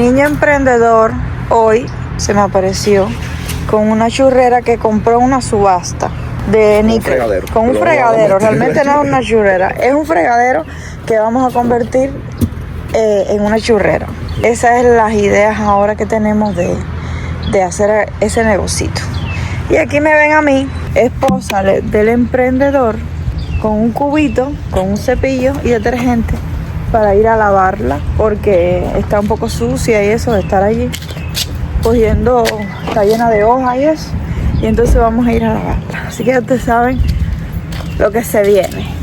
niño emprendedor hoy se me apareció con una churrera que compró en una subasta de níquel. Con un fregadero. Realmente no es una churrera, es un fregadero que vamos a convertir en una churrera. Esas son las ideas ahora que tenemos de hacer ese negocito. Y aquí me ven a mí, esposa del emprendedor, con un cubito, con un cepillo y detergente para ir a lavarla, porque está un poco sucia y eso de estar allí cogiendo, está llena de hojas y eso, y entonces vamos a ir a lavarla. Así que ustedes saben lo que se viene.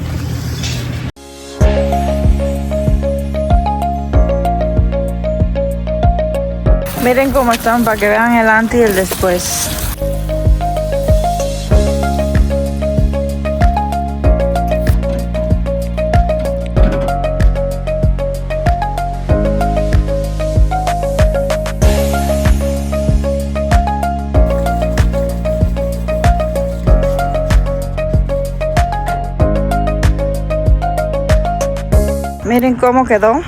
Miren cómo están para que vean el antes y el después. Miren cómo quedó.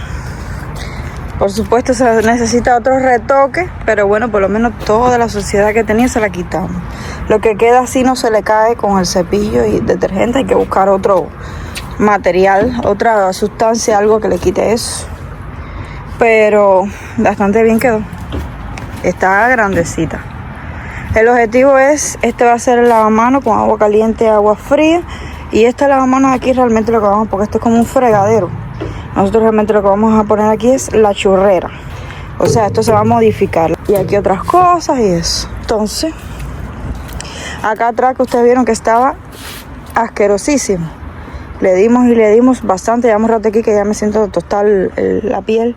Por supuesto se necesita otro retoque, pero bueno, por lo menos toda la suciedad que tenía se la quitamos. Lo que queda así no se le cae con el cepillo y detergente. Hay que buscar otro material, otra sustancia, algo que le quite eso. Pero bastante bien quedó. Está grandecita. El objetivo es, este va a ser el lavamanos con agua caliente, agua fría. Y este lavamanos aquí realmente lo que vamos, porque esto es como un fregadero. Nosotros realmente lo que vamos a poner aquí es la churrera. O sea, esto se va a modificar. Y aquí otras cosas y eso. Entonces, acá atrás que ustedes vieron que estaba asquerosísimo. Le dimos bastante. Llevamos un rato aquí que ya me siento tostar la piel.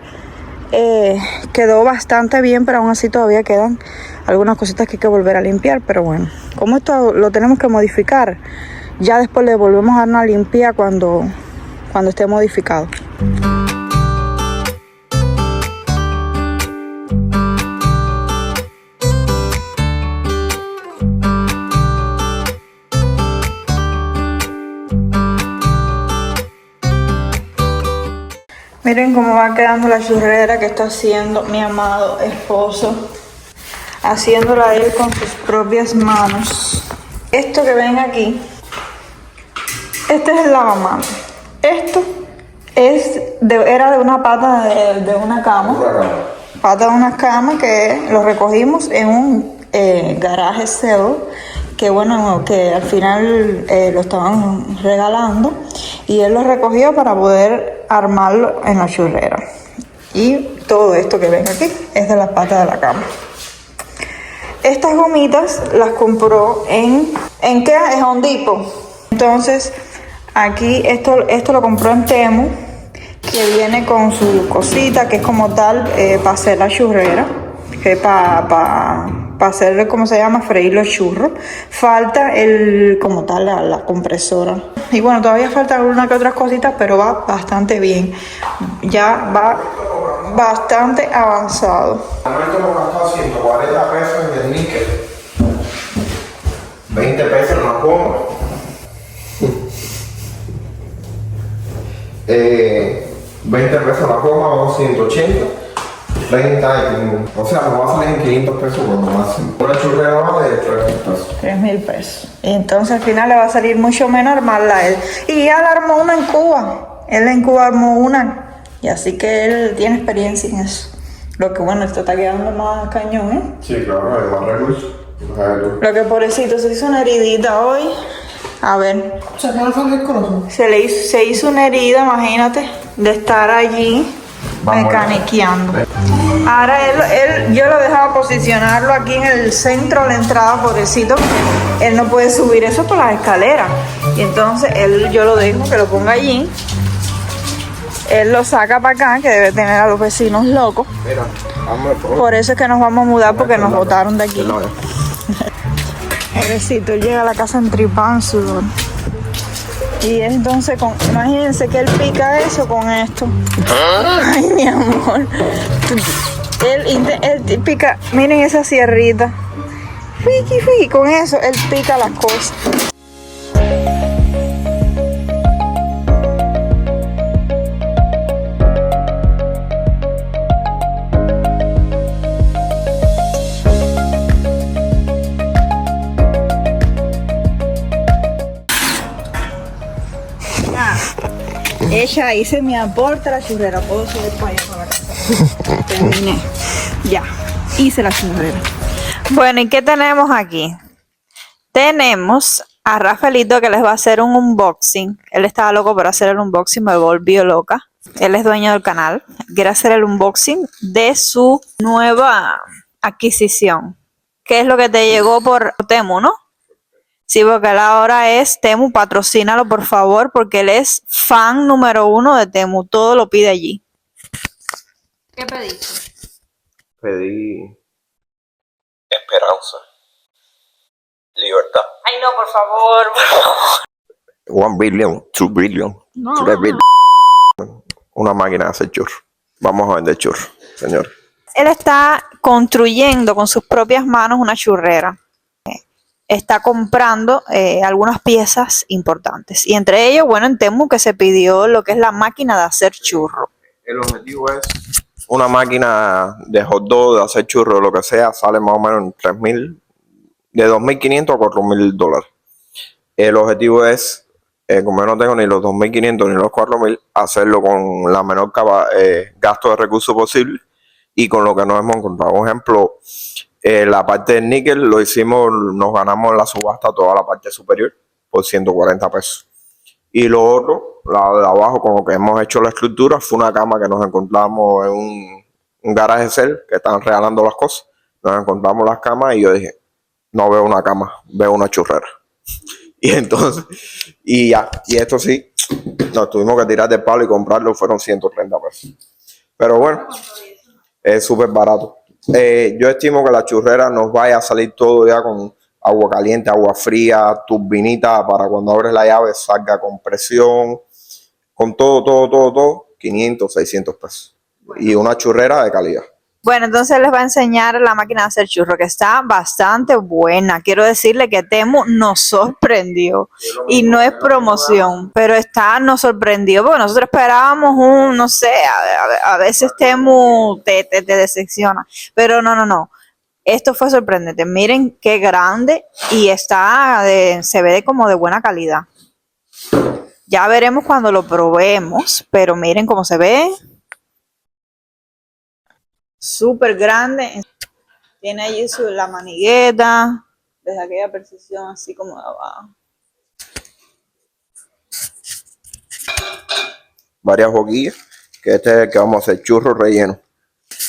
Quedó bastante bien, pero aún así todavía quedan algunas cositas que hay que volver a limpiar. Pero bueno, como esto lo tenemos que modificar, ya después le volvemos a dar una limpia cuando esté modificado. Miren cómo va quedando la churrera que está haciendo mi amado esposo. Haciéndola él con sus propias manos. Esto que ven aquí, este es el lavamanos. Esto era de una pata de una cama. Pata de una cama que lo recogimos en un garaje sale. Que bueno, que al final lo estaban regalando. Y él lo recogió para poder armarlo en la churrera. Y todo esto que ven aquí es de las patas de la cama. Estas gomitas las compró ¿en qué? En Home Depot. Entonces, aquí esto lo compró en Temu, que viene con su cosita, que es como tal para hacer la churrera, que para hacer, ¿cómo se llama? Freír los churros. Falta como tal la compresora. Y bueno, todavía falta alguna que otras cositas, pero va bastante bien. Ya va bastante avanzado. Al momento hemos gastado 140 pesos en el níquel, 20 pesos en la goma, 20 pesos en la goma, vamos 180, 30, o sea, nos va a salir en 500 pesos cuando máximo. Una churrera vale 3.000 pesos. 3.000 pesos. Y entonces al final le va a salir mucho menos armarla a él. Y ya la armó una en Cuba. Él en Cuba armó una. Y así que él tiene experiencia en eso. Lo que bueno, esto está quedando más cañón, ¿eh? Sí, claro, hay más recursos. Lo que pobrecito se hizo una heridita hoy. A ver. O sea, que no sale el corazón. Se hizo una herida, imagínate, de estar allí mecaniqueando. Ahora yo lo dejaba posicionarlo aquí en el centro de la entrada, pobrecito. Él no puede subir eso por las escaleras. Y entonces yo lo dejo que lo ponga allí. Él lo saca para acá, que debe tener a los vecinos locos. Mira, vamos por eso es que nos vamos a mudar, porque nos botaron de aquí. Pobrecito, él llega a la casa entripado en sudor. Y entonces, imagínense que él pica eso con esto. Ay, mi amor. Él pica, miren esa sierrita. Fui, con eso él pica las cosas. Hecha, hice mi aporte a la churrera. Puedo subir para allá para la casa. Terminé. Ya, hice la churrera. Bueno, ¿y qué tenemos aquí? Tenemos a Rafaelito que les va a hacer un unboxing. Él estaba loco por hacer el unboxing, me volvió loca. Él es dueño del canal. Quiere hacer el unboxing de su nueva adquisición. ¿Qué es lo que te llegó por Temu, no? Sí, porque él ahora es Temu, patrocínalo por favor, porque él es fan número 1 de Temu. Todo lo pide allí. ¿Qué pediste? Pedí esperanza, libertad. Ay, no, por favor. 1 billion, 2 billion, No. 3 billion. Una máquina de hacer churros. Vamos a vender churros, señor. Él está construyendo con sus propias manos una churrera. Está comprando algunas piezas importantes. Y entre ellos, bueno, en Temu que se pidió lo que es la máquina de hacer churro. El objetivo es una máquina de hot dog, de hacer churros, lo que sea, sale más o menos en 3.000, de 2.500 a 4.000 dólares. El objetivo es, como yo no tengo ni los 2.500 ni los 4.000, hacerlo con la menor gasto de recursos posible y con lo que nos hemos encontrado. Por ejemplo, la parte del níquel lo hicimos, nos ganamos en la subasta toda la parte superior por 140 pesos. Y lo otro, la de abajo, con lo que hemos hecho la estructura, fue una cama que nos encontramos en un garaje cel que están regalando las cosas. Nos encontramos las camas y yo dije, no veo una cama, veo una churrera. Y entonces, y ya, y esto sí, nos tuvimos que tirar del palo y comprarlo, fueron 130 pesos. Pero bueno, es súper barato. Yo estimo que la churrera nos vaya a salir todo ya con agua caliente, agua fría, turbinita para cuando abres la llave salga con presión, con todo, 500, 600 pesos. Y una churrera de calidad. Bueno, entonces les va a enseñar la máquina de hacer churro, que está bastante buena. Quiero decirle que Temu nos sorprendió. Y no es promoción, pero nos sorprendió porque nosotros esperábamos no sé, a veces Temu te decepciona. Pero no. Esto fue sorprendente. Miren qué grande y se ve como de buena calidad. Ya veremos cuando lo probemos, pero miren cómo se ve. Súper grande. Tiene allí la manigueta. Desde aquella precisión así como de abajo. Varias boquillas, que este es el que vamos a hacer churros rellenos.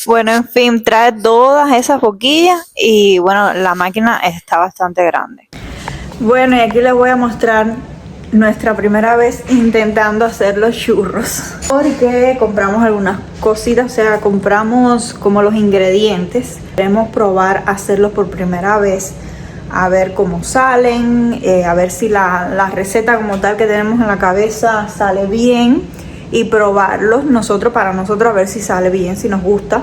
Bueno, en fin, trae todas esas boquillas y bueno, la máquina está bastante grande. Bueno, y aquí les voy a mostrar nuestra primera vez intentando hacer los churros. Porque compramos algunas cositas, o sea, compramos como los ingredientes. Queremos probar hacerlos por primera vez, a ver cómo salen, a ver si la receta como tal que tenemos en la cabeza sale bien. Y probarlos para nosotros a ver si sale bien, si nos gusta.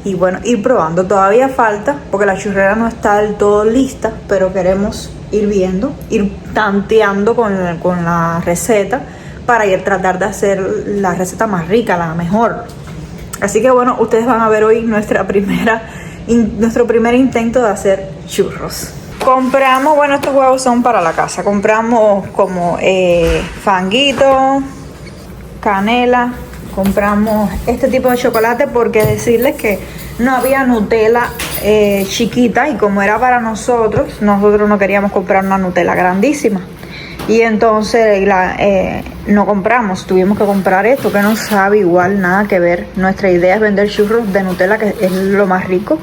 Y bueno, ir probando. Todavía falta porque la churrera no está del todo lista, pero queremos ir viendo, ir tanteando con la receta para tratar de hacer la receta más rica, la mejor. Así que bueno, ustedes van a ver hoy nuestro primer intento de hacer churros. Compramos, bueno, estos huevos son para la casa. Compramos como fanguito, canela, compramos este tipo de chocolate porque decirles que no había Nutella chiquita y como era para nosotros no queríamos comprar una Nutella grandísima y entonces no compramos, tuvimos que comprar esto que no sabe igual, nada que ver. Nuestra idea es vender churros de Nutella, que es lo más rico,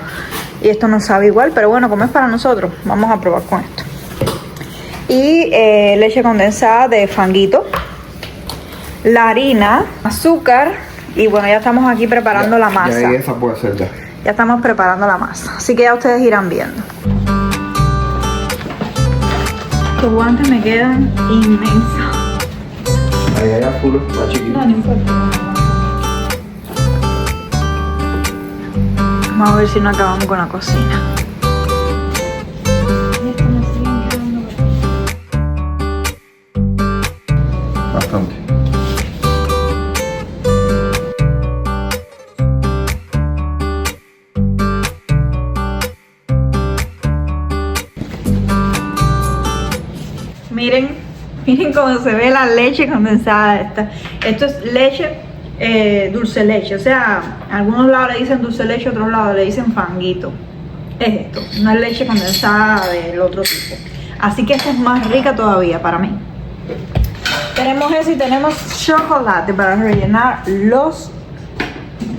y esto no sabe igual, pero bueno, como es para nosotros, vamos a probar con esto. Y leche condensada de fanguito, la harina, azúcar y bueno, ya estamos aquí preparando la masa. Ya esa puede ser ya. Ya estamos preparando la masa, así que ya ustedes irán viendo. Los guantes me quedan inmensos. Ahí azul, más chiquito. No importa. Vamos a ver si no acabamos con la cocina. Bastante. Miren Miren cómo se ve la leche condensada esta. Esto es leche, dulce leche. O sea, a algunos lados le dicen dulce leche, a otros lados le dicen fanguito. Es esto, no es leche condensada del otro tipo. Así que esta es más rica todavía para mí. Tenemos eso y tenemos chocolate para rellenar los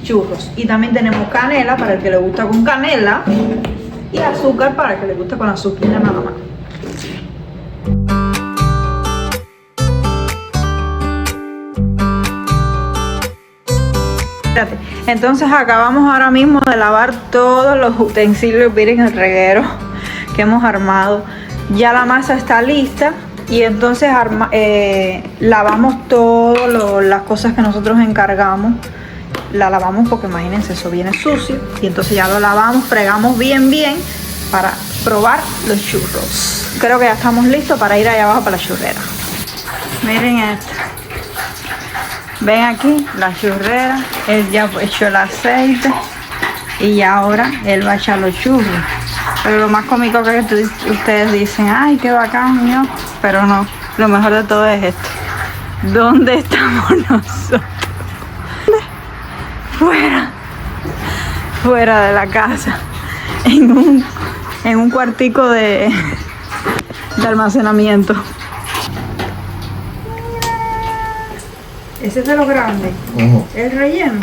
churros. Y también tenemos canela para el que le gusta con canela. Y azúcar para el que le gusta con azúcar nada más. Entonces acabamos ahora mismo de lavar todos los utensilios, miren el reguero que hemos armado. Ya la masa está lista y entonces lavamos todas las cosas que nosotros encargamos. La lavamos porque imagínense, eso viene sucio y entonces ya lo lavamos, fregamos bien para probar los churros. Creo que ya estamos listos para ir allá abajo para la churrera. Miren esto. Ven aquí la churrera, él ya echó el aceite y ya ahora él va a echar los churros. Pero lo más cómico que ustedes dicen, ay, qué bacán, ¿no? Pero no, lo mejor de todo es esto. ¿Dónde estamos nosotros? Fuera de la casa, en un cuartico de almacenamiento. Ese es de los grandes. El relleno.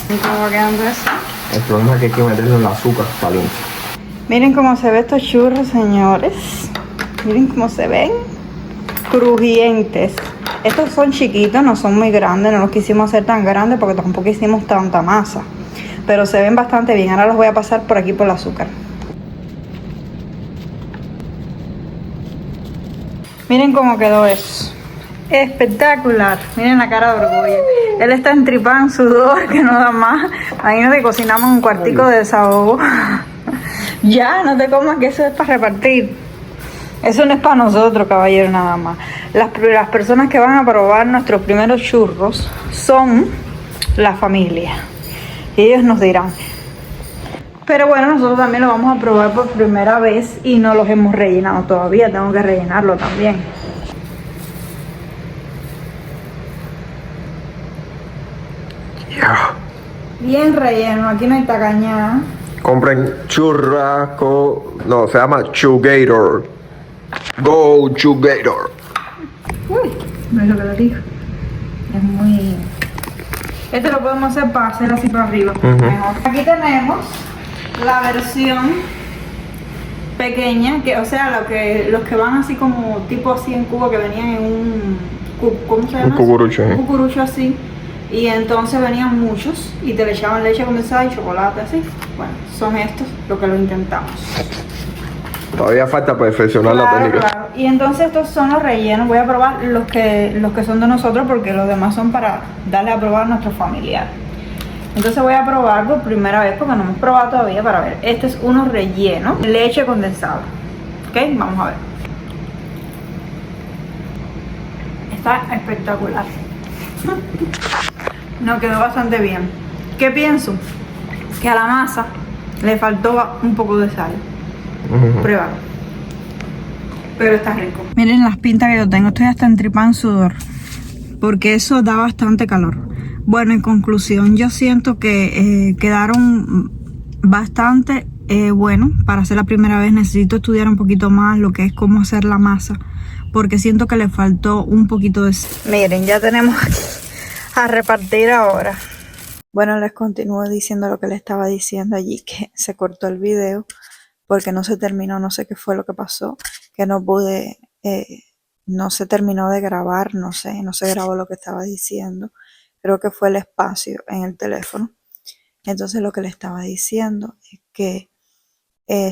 ¿Y cómo va quedando eso? El problema es que hay que meterle el azúcar caliente. Miren cómo se ven estos churros, señores. Miren cómo se ven. Crujientes. Estos son chiquitos, no son muy grandes. No los quisimos hacer tan grandes porque tampoco hicimos tanta masa. Pero se ven bastante bien. Ahora los voy a pasar por aquí por el azúcar. Miren cómo quedó eso. Espectacular. Miren la cara de orgullo. Él está entripado en sudor que no da más. Imagínate, cocinamos un cuartico de desahogo. Ya, no te comas que eso es para repartir. Eso no es para nosotros, caballero, nada más. Las personas que van a probar nuestros primeros churros son la familia. Y ellos nos dirán. Pero bueno, nosotros también lo vamos a probar por primera vez y no los hemos rellenado todavía. Tengo que rellenarlo también. Bien relleno, aquí no hay tacañada. Compren churrasco, no, se llama Chugator. Go Chugator. Uy, no es lo que lo digo. Es muy... Este lo podemos hacer para hacer así para arriba. Mejor. Aquí tenemos la versión pequeña, que, o sea, los que van así como tipo así en Cuba, que venían en un... ¿Cómo se llama? Un cucurucho. Un cucurucho así. Y entonces venían muchos y te le echaban leche condensada y chocolate así. Bueno, son estos lo que lo intentamos. Todavía falta perfeccionar la técnica. Claro. Y entonces estos son los rellenos. Voy a probar los que son de nosotros porque los demás son para darle a probar a nuestros familiares. Entonces voy a probar por primera vez porque no hemos probado todavía para ver. Este es uno relleno, leche condensada. Ok, vamos a ver. Está espectacular. No, quedó bastante bien. ¿Qué pienso? Que a la masa le faltó un poco de sal. Pruébalo. Pero está rico. Miren las pintas que yo tengo. Estoy hasta entripada en sudor. Porque eso da bastante calor. Bueno, en conclusión, yo siento que quedaron bastante bueno. Para hacer la primera vez necesito estudiar un poquito más lo que es cómo hacer la masa. Porque siento que le faltó un poquito de... Miren, ya tenemos a repartir ahora. Bueno, les continúo diciendo lo que les estaba diciendo allí, que se cortó el video porque no se terminó, no sé qué fue lo que pasó, que no pude, no se terminó de grabar, no sé, no se grabó lo que estaba diciendo. Creo que fue el espacio en el teléfono. Entonces lo que le estaba diciendo es que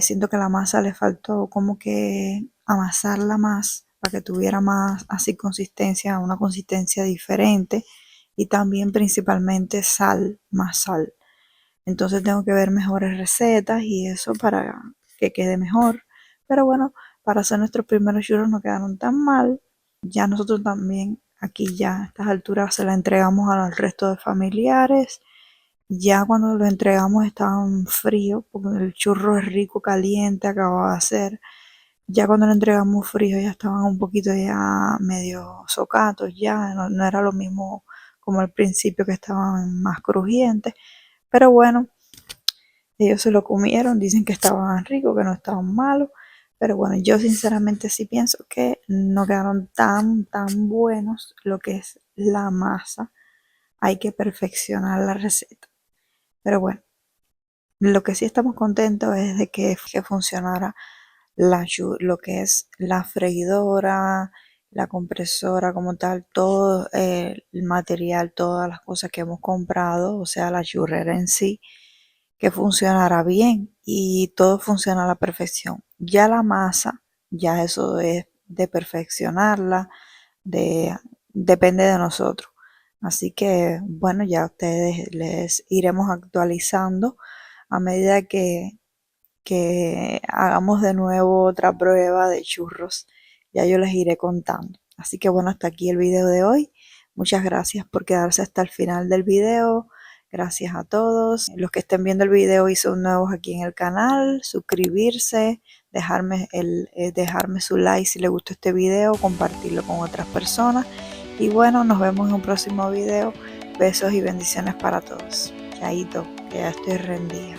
siento que la masa le faltó como que amasarla más para que tuviera más así consistencia, una consistencia diferente. Y también principalmente sal, más sal. Entonces tengo que ver mejores recetas y eso para que quede mejor. Pero bueno, para hacer nuestros primeros churros no quedaron tan mal. Ya nosotros también aquí ya a estas alturas se la entregamos al resto de familiares. Ya cuando lo entregamos estaban fríos porque el churro es rico, caliente, acababa de hacer. Ya cuando lo entregamos frío ya estaban un poquito ya medio socatos, ya no era lo mismo como al principio que estaban más crujientes. Pero bueno, ellos se lo comieron, dicen que estaban ricos, que no estaban malos. Pero bueno, yo sinceramente sí pienso que no quedaron tan buenos lo que es la masa. Hay que perfeccionar la receta. Pero bueno, lo que sí estamos contentos es de que funcionara lo que es la freidora, la compresora como tal, todo el material, todas las cosas que hemos comprado, o sea, la churrera en sí, que funcionara bien y todo funciona a la perfección. Ya la masa, ya eso es de perfeccionarla, depende de nosotros. Así que bueno, ya ustedes les iremos actualizando a medida que hagamos de nuevo otra prueba de churros. Ya yo les iré contando. Así que bueno, hasta aquí el video de hoy. Muchas gracias por quedarse hasta el final del video. Gracias a todos. Los que estén viendo el video y son nuevos aquí en el canal, suscribirse, dejarme su like si les gustó este video, compartirlo con otras personas. Y bueno, nos vemos en un próximo video. Besos y bendiciones para todos. Chaito, que ya estoy rendida.